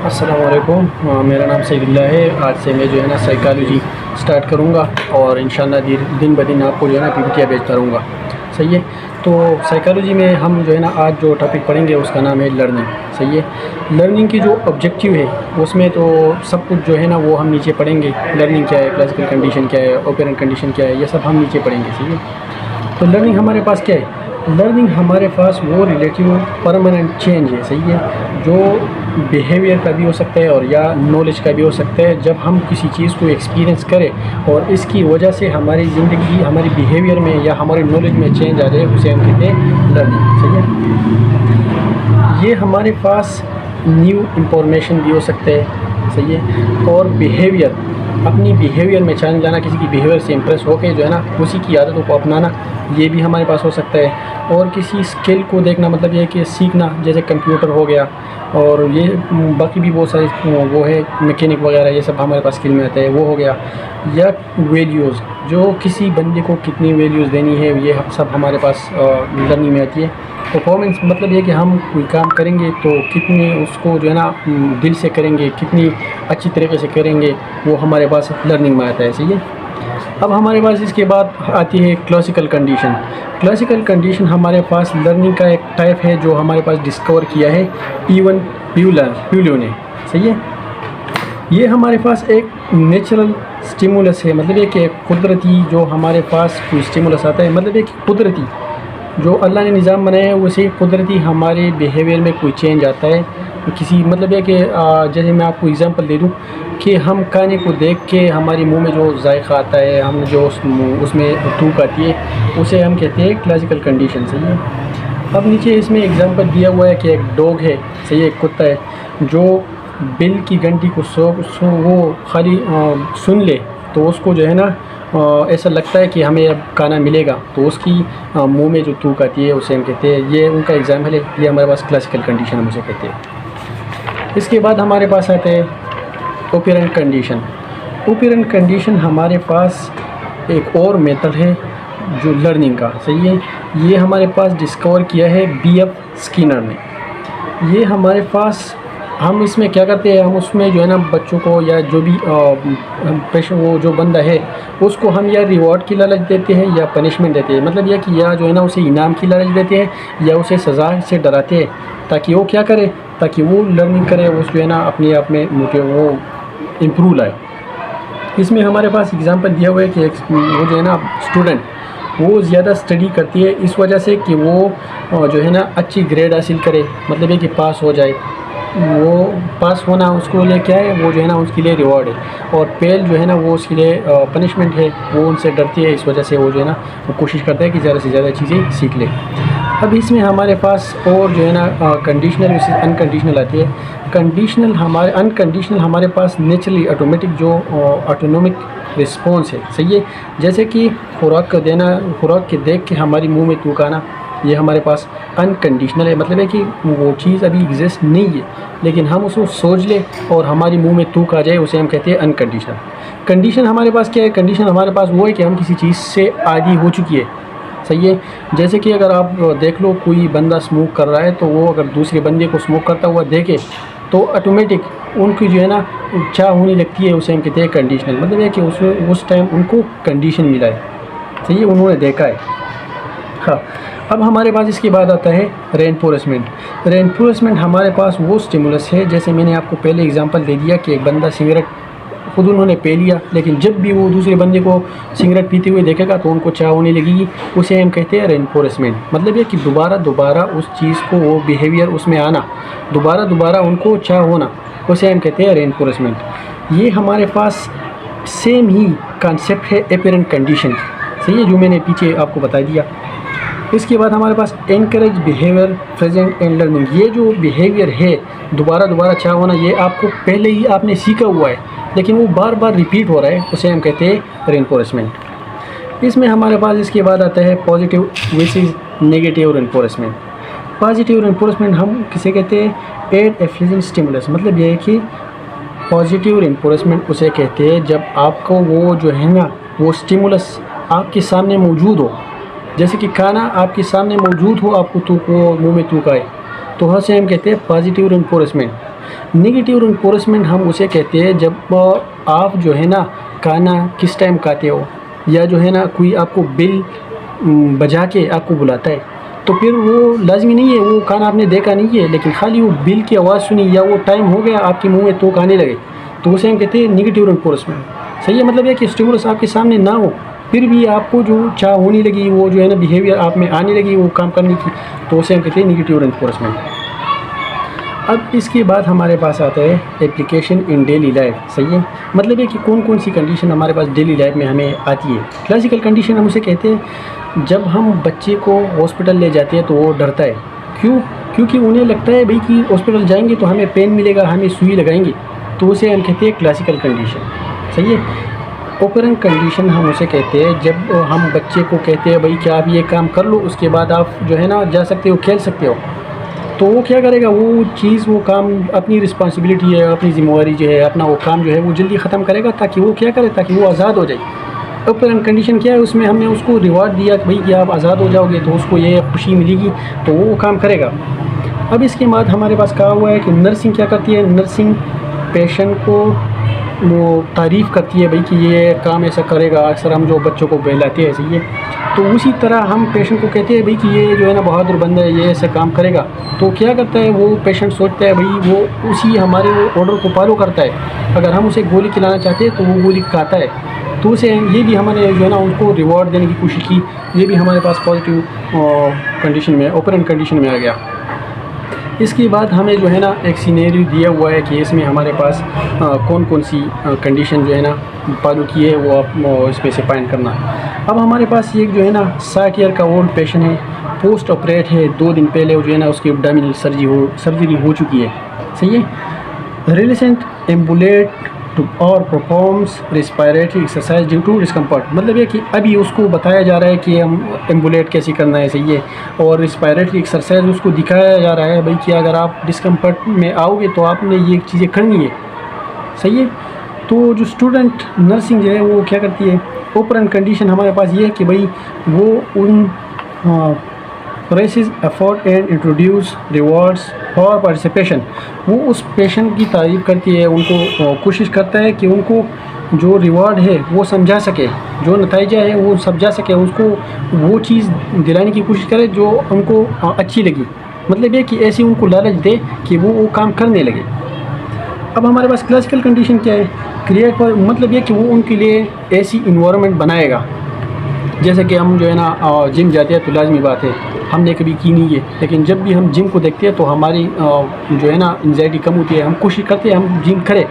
अस्सलाम वालेकुम। मेरा नाम सईदुल्लाह है। आज से मैं जो है ना साइकोलॉजी स्टार्ट करूँगा और इंशाअल्लाह दिन ब दिन आपको जो है ना पीपीटियाँ भेजता रहूँगा। सही है। तो साइकोलॉजी में हम जो है ना आज जो टॉपिक पढ़ेंगे उसका नाम है लर्निंग। सही है। लर्निंग की जो ऑब्जेक्टिव है उसमें तो सब कुछ जो है ना वो हम नीचे पढ़ेंगे। लर्निंग क्या है, क्लासिकल कंडीशन क्या है, ऑपरेंट कंडीशन क्या है, ये सब हम नीचे पढ़ेंगे। सही है। तो लर्निंग हमारे पास क्या है? लर्निंग हमारे पास वो रिलेटिव परमानेंट चेंज है। सही है। जो बिहेवियर का भी हो सकता है और या नॉलेज का भी हो सकता है। जब हम किसी चीज़ को एक्सपीरियंस करें और इसकी वजह से हमारी ज़िंदगी, हमारी बिहेवियर में या हमारे नॉलेज में चेंज आ जाए, उसे हम कहते हैं लर्निंग। सही है। ये हमारे पास न्यू इंफॉर्मेशन भी हो सकता है। सही है। और बिहेवियर, अपनी बिहेवियर में चेंज लाना, किसी की बिहेवियर से इम्प्रेस होकर जो है ना उसी की आदतों को अपनाना, ये भी हमारे पास हो सकता है। और किसी स्किल को देखना, मतलब ये कि सीखना, जैसे कंप्यूटर हो गया और ये बाकी भी बहुत सारे वो है मैकेनिक वगैरह, ये सब हमारे पास स्किल में आता है, वो हो गया। या वैल्यूज़, जो किसी बंदे को कितनी वैल्यूज़ देनी है, ये सब हमारे पास लर्निंग में आती है। परफॉर्मेंस मतलब ये कि हम कोई काम करेंगे तो कितने उसको जो है ना दिल से करेंगे, कितनी अच्छी तरीके से करेंगे, वो हमारे पास लर्निंग में आता है। सही है। अब हमारे पास इसके बाद आती है क्लासिकल कंडीशन। क्लासिकल कंडीशन हमारे पास लर्निंग का एक टाइप है जो हमारे पास डिस्कवर किया है इवन प्यूलियो ने। सही है। ये हमारे पास एक नेचुरल स्टिमुलस है, मतलब ये कि कुदरती जो हमारे पास कोई स्टिमुलस आता है, मतलब एक कुदरती जो अल्लाह ने निज़ाम बनाया है, उसे कुदरती हमारे बिहेवियर में कोई चेंज आता है किसी, मतलब ये कि जैसे मैं आपको एग्जांपल दे दूं कि हम खाने को देख के हमारे मुंह में जो जायका आता है, हम जो उसमें थूक आती है, उसे हम कहते हैं क्लासिकल कंडीशन। सही है। अब नीचे इसमें एग्जांपल दिया हुआ है कि एक डॉग है, सही है, एक कुत्ता है, जो बिल की घंटी को वो खाली सुन ले तो उसको जो है ना ऐसा लगता है कि हमें अब खाना मिलेगा, तो उसकी मुंह में जो थूक आती है उसे हम कहते हैं, ये उनका एग्जाम्पल है। ये हमारे पास क्लासिकल कंडीशन हम उसे कहते हैं। इसके बाद हमारे पास आते हैं ऑपरेंट कंडीशन। ऑपरेंट कंडीशन हमारे पास एक और मेथड है जो लर्निंग का। सही है। ये हमारे पास डिस्कवर किया है B.F. स्किनर ने। ये हमारे पास, हम इसमें क्या करते हैं, हम उसमें जो है ना बच्चों को या जो भी पेशेंट, वो जो बंदा है, उसको हम या रिवॉर्ड की लालच देते हैं या पनिशमेंट देते हैं। मतलब यह कि या जो है ना उसे इनाम की लालच देते हैं या उसे सज़ा से डराते हैं, ताकि वो क्या करे, ताकि वो लर्निंग करे, उस जो है ना अपने आप में वो इम्प्रूव लाए। इसमें हमारे पास एग्जांपल दिया हुआ है कि वो जो है ना स्टूडेंट, वो ज़्यादा स्टडी करती है इस वजह से कि वो जो है ना अच्छी ग्रेड हासिल करे, मतलब ये कि पास हो जाए। वो पास होना उसको लिए क्या है, वो जो है ना उसके लिए रिवॉर्ड है, और फेल जो है ना वो उसके लिए पनिशमेंट है। वो उनसे डरती है, इस वजह से वो जो है ना वो कोशिश करता है कि ज़्यादा से ज़्यादा चीज़ें सीख ले। अब इसमें हमारे पास और जो है ना कंडीशनल वर्सेस अनकंडीशनल आती है। कंडीशनल हमारे, अनकंडीशनल हमारे पास नेचुरली ऑटोमेटिक जो ऑटोनोमिक रिस्पॉन्स है। सही है। जैसे कि खुराक का देना, खुराक के देख के हमारी मुंह में थूक आना, ये हमारे पास अनकंडीशनल है। मतलब है कि वो चीज़ अभी एग्जिस्ट नहीं है, लेकिन हम उसको सोच ले और हमारी मुंह में थूक आ जाए, उसे हम कहते हैं अनकंडीशनल। कंडीशन हमारे पास क्या है? कंडीशन हमारे पास वो है कि हम किसी चीज़ से आदी हो चुकी है। सही है। जैसे कि अगर आप देख लो, कोई बंदा स्मोक कर रहा है, तो वो अगर दूसरे बंदे को स्मोक करता हुआ देखे तो ऑटोमेटिक उनकी जो है ना चाह होने लगती है, उसे हम कहते हैं कंडीशनल। मतलब है कि उस टाइम उनको कंडीशन मिला है। सही है, उन्होंने देखा है। हाँ। अब हमारे पास इसके बाद आता है रेनफोर्समेंट। रेनफोर्समेंट हमारे पास वो स्टिमुलस है, जैसे मैंने आपको पहले एग्जांपल दे दिया कि एक बंदा सिगरेट खुद उन्होंने पी लिया, लेकिन जब भी वो दूसरे बंदे को सिगरेट पीते हुए देखेगा तो उनको चाह होने लगेगी, उसे हम कहते हैं रेनफोर्समेंट। मतलब ये कि दोबारा उस चीज़ को, वो बिहेवियर उसमें आना, दोबारा उनको चाह होना, उसे हम कहते हैं रेनफोर्समेंट। ये हमारे पास सेम ही कॉन्सेप्ट है अपीरेंट कंडीशन। सही है, जो मैंने पीछे आपको बता दिया। इसके बाद हमारे पास encourage behaviour present and learning. ये जो बिहेवियर है दोबारा चाह होना, ये आपको पहले ही आपने सीखा हुआ है, लेकिन वो बार बार रिपीट हो रहा है, उसे हम कहते हैं रेनफोर्समेंट। इसमें हमारे पास इसके बाद आता है positive versus negative reinforcement. Positive reinforcement हम किसे कहते हैं? Add efficient stimulus. मतलब ये है कि पॉजिटिव रेनफोर्समेंट उसे कहते हैं जब आपको वो जो है ना वो स्टिमुलस आपके सामने मौजूद हो, जैसे कि खाना आपके सामने मौजूद हो, आपको मुंह में थूक आए, तो उसे हम कहते हैं पॉजिटिव रेनफोर्समेंट। नेगेटिव रेनफोर्समेंट हम उसे कहते हैं जब आप जो है ना खाना किस टाइम खाते हो, या जो है ना कोई आपको बिल बजा के आपको बुलाता है, तो फिर वो लाजमी नहीं है वो खाना आपने देखा नहीं है, लेकिन खाली वो बिल की आवाज़ सुनी या वो टाइम हो गया आपके मुंह में तो खाने लगे, तो उसे हम कहते हैं नेगेटिव रेनफोर्समेंट। सही है, मतलब है कि स्टिमुलस आपके सामने ना हो फिर भी आपको जो चाह होने लगी, वो जो है ना बिहेवियर आप में आने लगी वो काम करने की, तो उसे हम कहते हैं नेगेटिव रेनफोर्समेंट। अब इसके बाद हमारे पास आता है एप्लीकेशन इन डेली लाइफ। सही है, मतलब है कि कौन कौन सी कंडीशन हमारे पास डेली लाइफ में हमें आती है। क्लासिकल कंडीशन हम उसे कहते हैं जब हम बच्चे को हॉस्पिटल ले जाते हैं तो वो डरता है। क्यों? क्योंकि उन्हें लगता है भाई कि हॉस्पिटल जाएंगे तो हमें पेन मिलेगा, हमें सुई लगाएंगे, तो उसे हम कहते हैं क्लासिकल कंडीशन। सही है। ऑपरेंट कंडीशन हम उसे कहते हैं जब हम बच्चे को कहते हैं भाई कि आप ये काम कर लो, उसके बाद आप जो है ना जा सकते हो, खेल सकते हो, तो वो क्या करेगा, वो चीज़ वो काम अपनी रिस्पॉन्सिबिलिटी है, अपनी ज़िम्मेवारी जो है, अपना वो काम जो है वो जल्दी ख़त्म करेगा ताकि वो क्या करे, ताकि वो आज़ाद हो जाए। ऑपरेंट कंडीशन क्या है, उसमें हमने उसको रिवार्ड दिया कि भाई कि आप आज़ाद हो जाओगे तो उसको ये खुशी मिलेगी, तो वो काम करेगा। अब इसके बाद हमारे पास कहा हुआ है कि नर्सिंग क्या करती है। नर्सिंग पेशेंट को वो तारीफ़ करती है भाई कि ये काम ऐसा करेगा। अक्सर हम जो बच्चों को बहलाते हैं ऐसे ही है, तो उसी तरह हम पेशेंट को कहते हैं भाई कि ये जो है ना बहादुर बंदा है, ये ऐसे काम करेगा। तो क्या करता है वो पेशेंट सोचता है भाई वो उसी हमारे ऑर्डर को फॉलो करता है। अगर हम उसे गोली खिलाना चाहते हैं तो वो गोली खाता है। तो उसे ये भी हमने जो है ना उनको रिवॉर्ड देने की कोशिश की। ये भी हमारे पास पॉजिटिव कंडीशन में, ऑपरेंट कंडीशन में आ गया। इसके बाद हमें जो है ना एक सिनेरियो दिया हुआ है कि इसमें हमारे पास कौन कौन सी कंडीशन जो है ना फॉलो की है, वो आप इसमें से फाइंड करना। अब हमारे पास एक जो है ना 60 ईयर का ओल्ड पेशेंट है, पोस्ट ऑपरेट है, 2 दिन पहले जो है ना उसकी एब्डोमिनल सर्जरी हो चुकी है। सही है। रिलेसेंट एम्बुलेट और performs respiratory exercise due to discomfort, मतलब ये कि अभी उसको बताया जा रहा है कि हम एम्बुलेट कैसे करना है। सही है। और रिस्पायरेटरी एक्सरसाइज उसको दिखाया जा रहा है भाई कि अगर आप डिस्कम्फर्ट में आओगे तो आपने ये चीज़ें करनी है। सही है। तो जो स्टूडेंट नर्सिंग जो है वो क्या करती है, ऑपरेंट कंडीशन हमारे पास ये है कि भाई वो उन precious effort and introduce rewards for participation, वो उस पेशेंट की तारीफ़ करती है, उनको कोशिश करता है कि उनको जो रिवॉर्ड है वो समझा सके, जो नतीजा है वो समझा सके, उसको वो चीज़ दिलाने की कोशिश करे जो उनको अच्छी लगी। मतलब ये कि ऐसी उनको लालच दे कि वो काम करने लगे। अब हमारे पास क्लासिकल कंडीशन क्या है, क्रिएट फॉर, मतलब ये कि वो उनके लिए ऐसी इन्वायरमेंट बनाएगा। जैसे कि हम जो है ना जिम जाते हैं तो लाजमी बात है, हमने कभी की नहीं है, लेकिन जब भी हम जिम को देखते हैं तो हमारी जो है ना एंजाइटी कम होती है, हम कोशिश करते हैं हम जिम करें।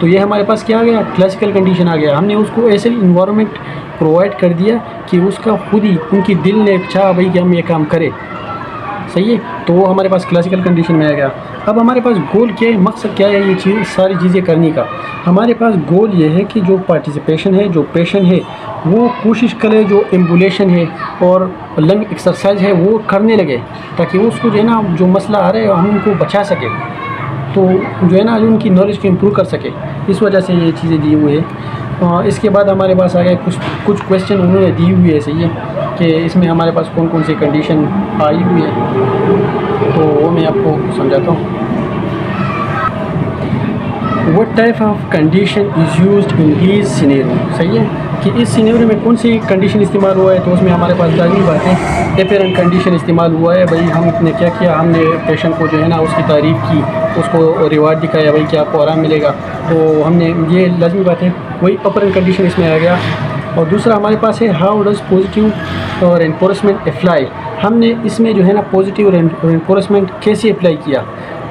तो ये हमारे पास क्या आ गया, क्लासिकल कंडीशन आ गया। हमने उसको ऐसे इन्वायरमेंट प्रोवाइड कर दिया कि उसका खुद ही उनकी दिल ने चाहा भाई कि हम ये काम करें। सही है। तो वो हमारे पास क्लासिकल कंडीशन में आ गया। अब हमारे पास गोल क्या है, मकसद क्या है ये सारी चीज़ें करने का। हमारे पास गोल ये है कि जो पार्टिसिपेशन है, जो पेशेंट है वो कोशिश करे जो एम्बुलेशन है और लंग एक्सरसाइज है वो करने लगे, ताकि उसको जो है ना जो मसला आ रहा है हम उनको बचा सके, तो जो है ना उनकी नॉलेज को इम्प्रूव कर सके। इस वजह से ये चीज़ें दी हुई है। इसके बाद हमारे पास आ गए कुछ क्वेश्चन उन्होंने दी हुई है। सही है कि इसमें हमारे पास कौन कौन सी कंडीशन आई हुई है, तो वो मैं आपको समझाता हूँ। What type of condition is used in these scenario? सही है कि इस सिनेरियो में कौन सी कंडीशन इस्तेमाल हुआ है, तो उसमें हमारे पास लाजमी बात है एपेरेंट कंडीशन इस्तेमाल हुआ है। भाई हमने क्या किया, हमने पेशेंट को जो है ना उसकी तारीफ़ की, उसको रिवार्ड दिखाया भाई कि आपको आराम मिलेगा, तो हमने ये लाजमी बात है, वही अपेरेंट कंडीशन इसमें आ गया। और दूसरा हमारे पास है हाउ डज पॉजिटिव और रेनफोर्समेंट अप्लाई, हमने इसमें जो है ना पॉजिटिव रेनफोर्समेंट कैसे अप्लाई किया।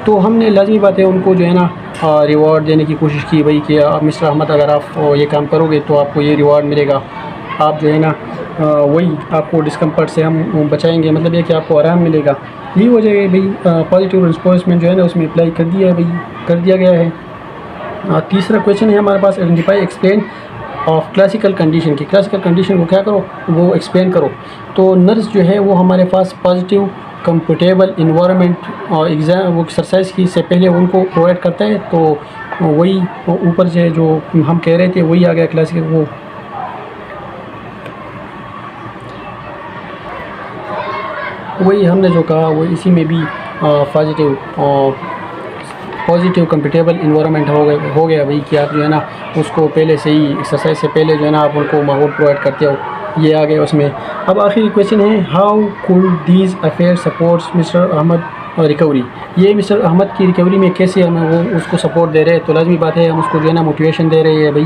तो हमने लाजमी बात है उनको जो है ना रिवॉर्ड देने की कोशिश की भाई कि मिस्टर अहमद अगर आप ये काम करोगे तो आपको ये रिवॉर्ड मिलेगा, आप जो है ना वही आपको डिस्कम्फर्ट से हम बचाएंगे, मतलब ये कि आपको आराम मिलेगा। यही वजह है भाई पॉजिटिव रेस्पॉन्समेंट जो है ना उसमें अप्लाई कर दिया गया है। तीसरा क्वेश्चन है हमारे पास identify explain of classical condition की। क्लासिकल कंडीशन को क्या करो, वो एक्सप्लेन करो। तो नर्स जो है वो हमारे पास पॉजिटिव कंफर्टेबल इन्वायरमेंट और एग्ज़ाम वो एक्सरसाइज की से पहले उनको प्रोवाइड करता है, तो वही ऊपर से जो हम कह रहे थे वही आ गया क्लासिकल। वही हमने जो कहा वो इसी में भी पॉजिटिव पॉजिटिव कंफर्टेबल इन्वायरमेंट हो गया भाई कि आप जो है ना उसको पहले से ही एक्सरसाइज से पहले जो है ना आप उनको माहौल प्रोवाइड करते हो, ये आ गया उसमें। अब आखिरी क्वेश्चन है, how could these affair supports mister Ahmed recovery. ये मिस्टर अहमद की रिकवरी में कैसे हमें वो उसको सपोर्ट दे रहे हैं, तो लाजमी बात है हम उसको जो है ना मोटिवेशन दे रहे हैं भाई।